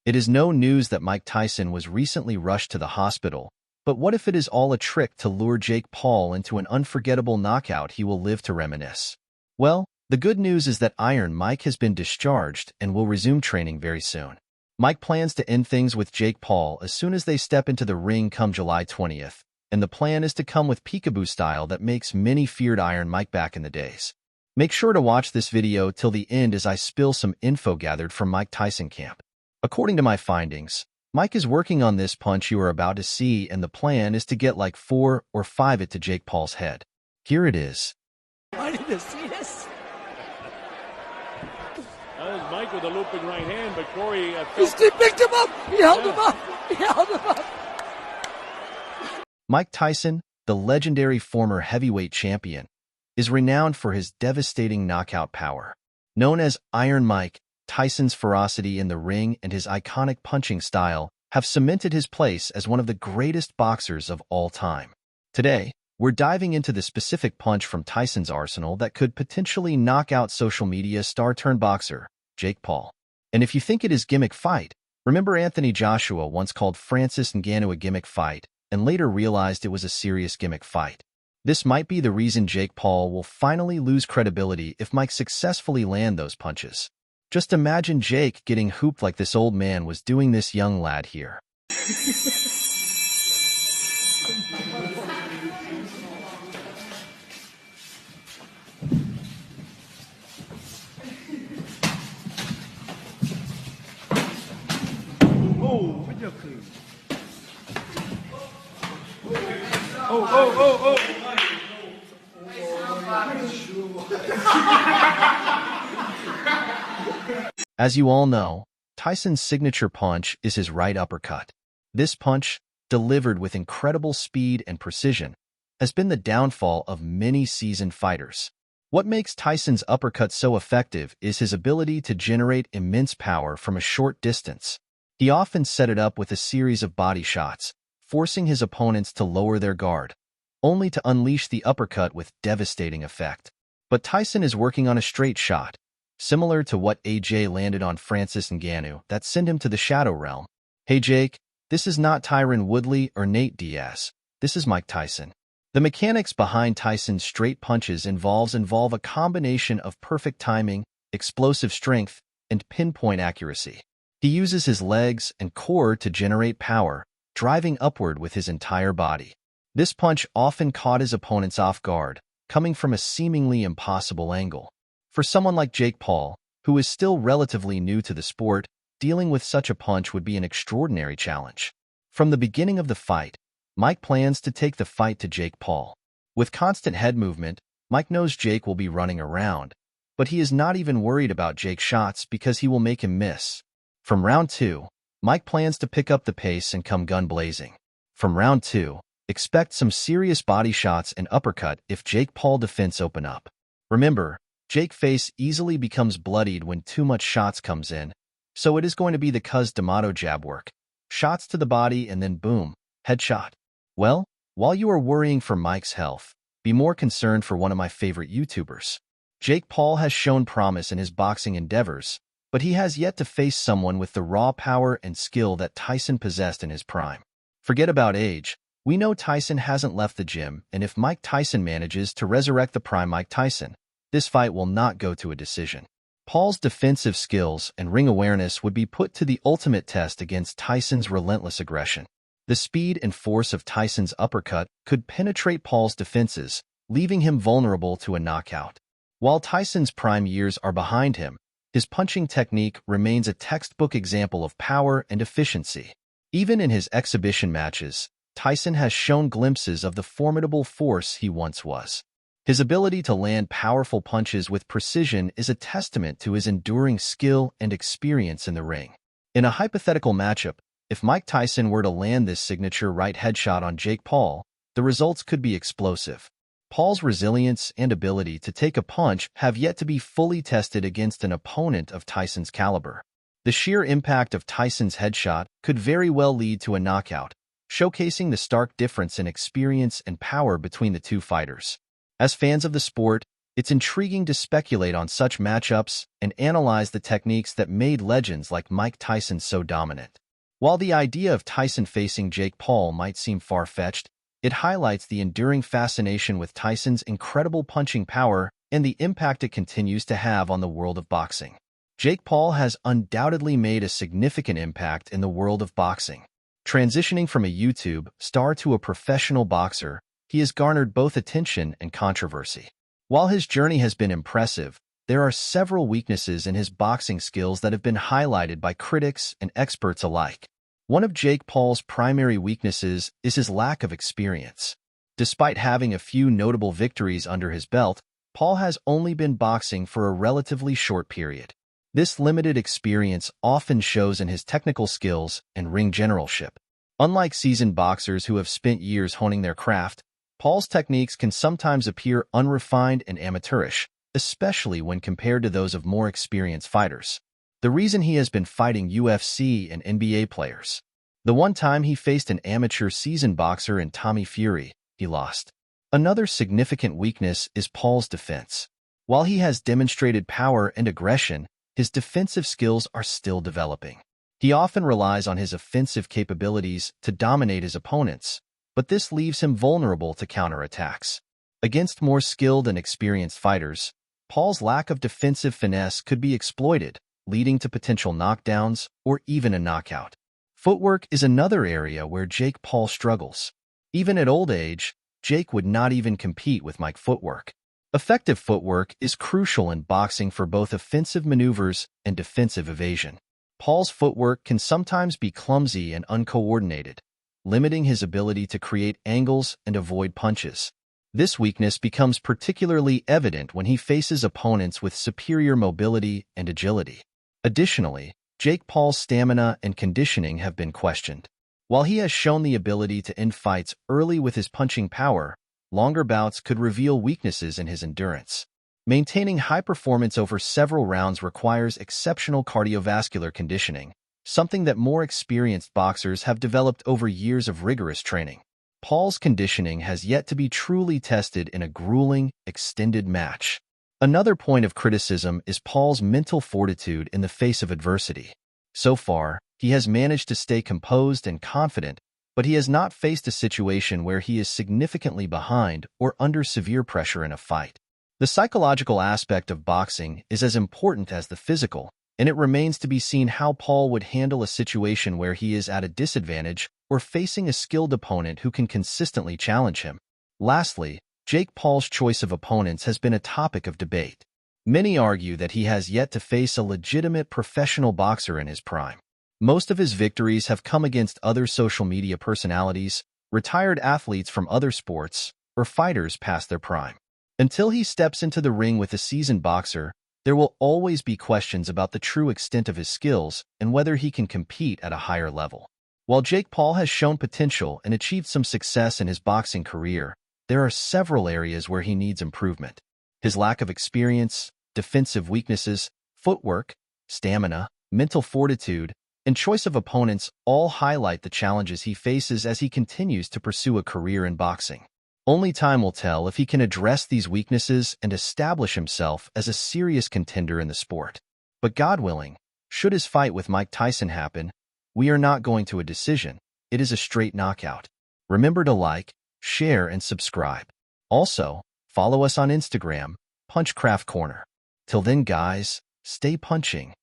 It is no news that Mike Tyson was recently rushed to the hospital, but what if it is all a trick to lure Jake Paul into an unforgettable knockout he will live to reminisce? Well, the good news is that Iron Mike has been discharged and will resume training very soon. Mike plans to end things with Jake Paul as soon as they step into the ring come July 20th, and the plan is to come with peekaboo style that makes many feared Iron Mike back in the days. Make sure to watch this video till the end as I spill some info gathered from Mike Tyson camp. According to my findings, Mike is working on this punch you are about to see, and the plan is to get like 4 or 5 it to Jake Paul's head. Here it is. I need to see this. That was Mike with a looping right hand, but Corey... He picked him up. He held him up. He held him up. Mike Tyson, the legendary former heavyweight champion, is renowned for his devastating knockout power. Known as Iron Mike, Tyson's ferocity in the ring and his iconic punching style have cemented his place as one of the greatest boxers of all time. Today, we're diving into the specific punch from Tyson's arsenal that could potentially knock out social media star-turned-boxer, Jake Paul. And if you think it is gimmick fight, remember Anthony Joshua once called Francis Ngannou a gimmick fight and later realized it was a serious gimmick fight. This might be the reason Jake Paul will finally lose credibility if Mike successfully land those punches. Just imagine Jake getting hooped like this old man was doing this young lad here. Oh, video clean. Oh. As you all know, Tyson's signature punch is his right uppercut. This punch, delivered with incredible speed and precision, has been the downfall of many seasoned fighters. What makes Tyson's uppercut so effective is his ability to generate immense power from a short distance. He often set it up with a series of body shots, forcing his opponents to lower their guard, only to unleash the uppercut with devastating effect. But Tyson is working on a straight shot, similar to what AJ landed on Francis Ngannou that sent him to the Shadow Realm. Hey Jake, this is not Tyron Woodley or Nate Diaz. This is Mike Tyson. The mechanics behind Tyson's straight punches involve a combination of perfect timing, explosive strength, and pinpoint accuracy. He uses his legs and core to generate power, driving upward with his entire body. This punch often caught his opponents off guard, coming from a seemingly impossible angle. For someone like Jake Paul, who is still relatively new to the sport, dealing with such a punch would be an extraordinary challenge. From the beginning of the fight, Mike plans to take the fight to Jake Paul. With constant head movement, Mike knows Jake will be running around, but he is not even worried about Jake's shots because he will make him miss. From round 2, Mike plans to pick up the pace and come gun blazing. From round 2, expect some serious body shots and uppercut if Jake Paul defense open up. Remember, Jake's face easily becomes bloodied when too much shots comes in, so it is going to be the Cuz D'Amato jab work. Shots to the body and then boom, headshot. Well, while you are worrying for Mike's health, be more concerned for one of my favorite YouTubers. Jake Paul has shown promise in his boxing endeavors, but he has yet to face someone with the raw power and skill that Tyson possessed in his prime. Forget about age. We know Tyson hasn't left the gym, and if Mike Tyson manages to resurrect the prime Mike Tyson, this fight will not go to a decision. Paul's defensive skills and ring awareness would be put to the ultimate test against Tyson's relentless aggression. The speed and force of Tyson's uppercut could penetrate Paul's defenses, leaving him vulnerable to a knockout. While Tyson's prime years are behind him, his punching technique remains a textbook example of power and efficiency. Even in his exhibition matches, Tyson has shown glimpses of the formidable force he once was. His ability to land powerful punches with precision is a testament to his enduring skill and experience in the ring. In a hypothetical matchup, if Mike Tyson were to land this signature right headshot on Jake Paul, the results could be explosive. Paul's resilience and ability to take a punch have yet to be fully tested against an opponent of Tyson's caliber. The sheer impact of Tyson's headshot could very well lead to a knockout, showcasing the stark difference in experience and power between the two fighters. As fans of the sport, It's intriguing to speculate on such matchups and analyze the techniques that made legends like Mike Tyson so dominant. While the idea of Tyson facing Jake Paul might seem far-fetched, it highlights the enduring fascination with Tyson's incredible punching power and the impact it continues to have on the world of boxing. Jake Paul has undoubtedly made a significant impact in the world of boxing. Transitioning from a YouTube star to a professional boxer, he has garnered both attention and controversy. While his journey has been impressive, there are several weaknesses in his boxing skills that have been highlighted by critics and experts alike. One of Jake Paul's primary weaknesses is his lack of experience. Despite having a few notable victories under his belt, Paul has only been boxing for a relatively short period. This limited experience often shows in his technical skills and ring generalship. Unlike seasoned boxers who have spent years honing their craft, Paul's techniques can sometimes appear unrefined and amateurish, especially when compared to those of more experienced fighters. The reason he has been fighting UFC and NBA players. The one time he faced an amateur seasoned boxer in Tommy Fury, he lost. Another significant weakness is Paul's defense. While he has demonstrated power and aggression, his defensive skills are still developing. He often relies on his offensive capabilities to dominate his opponents, but this leaves him vulnerable to counterattacks. Against more skilled and experienced fighters, Paul's lack of defensive finesse could be exploited, leading to potential knockdowns or even a knockout. Footwork is another area where Jake Paul struggles. Even at old age, Jake would not even compete with Mike's footwork. Effective footwork is crucial in boxing for both offensive maneuvers and defensive evasion. Paul's footwork can sometimes be clumsy and uncoordinated, limiting his ability to create angles and avoid punches. This weakness becomes particularly evident when he faces opponents with superior mobility and agility. Additionally, Jake Paul's stamina and conditioning have been questioned. While he has shown the ability to end fights early with his punching power, longer bouts could reveal weaknesses in his endurance. Maintaining high performance over several rounds requires exceptional cardiovascular conditioning, something that more experienced boxers have developed over years of rigorous training. Paul's conditioning has yet to be truly tested in a grueling, extended match. Another point of criticism is Paul's mental fortitude in the face of adversity. So far, he has managed to stay composed and confident, but he has not faced a situation where he is significantly behind or under severe pressure in a fight. The psychological aspect of boxing is as important as the physical, and it remains to be seen how Paul would handle a situation where he is at a disadvantage or facing a skilled opponent who can consistently challenge him. Lastly, Jake Paul's choice of opponents has been a topic of debate. Many argue that he has yet to face a legitimate professional boxer in his prime. Most of his victories have come against other social media personalities, retired athletes from other sports, or fighters past their prime. Until he steps into the ring with a seasoned boxer, there will always be questions about the true extent of his skills and whether he can compete at a higher level. While Jake Paul has shown potential and achieved some success in his boxing career, there are several areas where he needs improvement. His lack of experience, defensive weaknesses, footwork, stamina, mental fortitude, and choice of opponents all highlight the challenges he faces as he continues to pursue a career in boxing. Only time will tell if he can address these weaknesses and establish himself as a serious contender in the sport. But God willing, should his fight with Mike Tyson happen, we are not going to a decision. It is a straight knockout. Remember to like, share, and subscribe. Also, follow us on Instagram, Punchcraft Corner. Till then, guys, stay punching.